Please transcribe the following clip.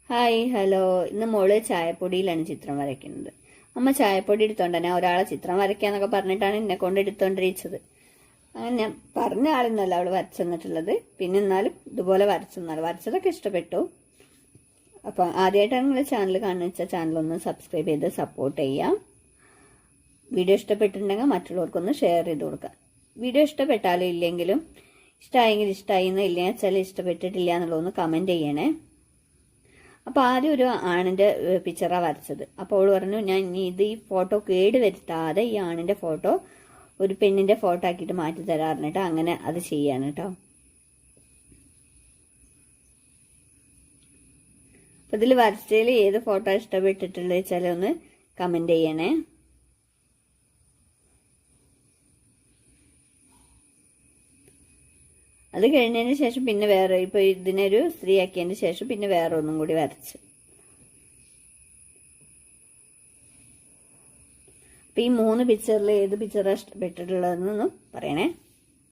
Hi hello. ഇന്ന് മോള് ചായപ്പൊടിയിലാണ് ചിത്രം വരയ്ക്കുന്നത്. അമ്മ ചായപ്പൊടി എടുത്തോണ്ട് തന്നെ ഒരാളെ ചിത്രം വരയ്ക്കാന്നൊക്കെ പറഞ്ഞിട്ടാണ് എന്നെ കൊണ്ട് എടുത്തോണ്ടിരിച്ചത്. അങ്ങനെ ഞാൻ പറഞ്ഞ ആളെന്നല്ല അവള് വരച്ചെന്നിട്ടുള്ളത്. പിന്നെ എന്നാലും ഇതുപോലെ വരച്ചതൊക്കെ ഇഷ്ടപ്പെട്ടു. അപ്പൊ ആദ്യമായിട്ടാണ് നിങ്ങളുടെ ചാനൽ കാണുന്ന വെച്ചാൽ ചാനലൊന്ന് സബ്സ്ക്രൈബ് ചെയ്ത് സപ്പോർട്ട് ചെയ്യാം. വീഡിയോ ഇഷ്ടപ്പെട്ടിട്ടുണ്ടെങ്കിൽ മറ്റുള്ളവർക്കൊന്ന് ഷെയർ ചെയ്ത് കൊടുക്കാം. വീഡിയോ ഇഷ്ടപ്പെട്ടാലും ഇല്ലെങ്കിലും ഇഷ്ടമായെങ്കിൽ ഇഷ്ടമായി ഇല്ലെങ്കിൽ വെച്ചാൽ ഇഷ്ടപ്പെട്ടിട്ടില്ല എന്നുള്ളതൊന്ന് കമന്റ് ചെയ്യണേ. അപ്പൊ ആദ്യം ഒരു ആണിന്റെ പിക്ചറാ വരച്ചത്. അപ്പോൾ അവള് പറഞ്ഞു, ഞാൻ ഈ ഫോട്ടോ കേട് വരുത്താതെ ഈ ആണിന്റെ ഫോട്ടോ ഒരു പെണ്ണിന്റെ ഫോട്ടോ ആക്കിയിട്ട് മാറ്റി തരാറുണ്ട്. അങ്ങനെ അത് ചെയ്യാണ് കേട്ടോ. അപ്പൊ ഇതിൽ വരച്ചതിൽ ഏത് ഫോട്ടോ ഇഷ്ടപ്പെട്ടിട്ടുള്ളത് വെച്ചാൽ ഒന്ന് കമന്റ് ചെയ്യണേ. അത് കഴിഞ്ഞതിന് ശേഷം പിന്നെ വേറെ, ഇപ്പൊ ഇതിനൊരു സ്ത്രീ ആക്കിയതിന് ശേഷം പിന്നെ വേറെ ഒന്നും കൂടി വരച്ചു. അപ്പൊ ഈ 3 പിക്ചറിൽ ഏത് പിക്ചറാണ് ഇഷ്ടപ്പെട്ടിട്ടുള്ളതെന്നൊന്നും പറയണേ.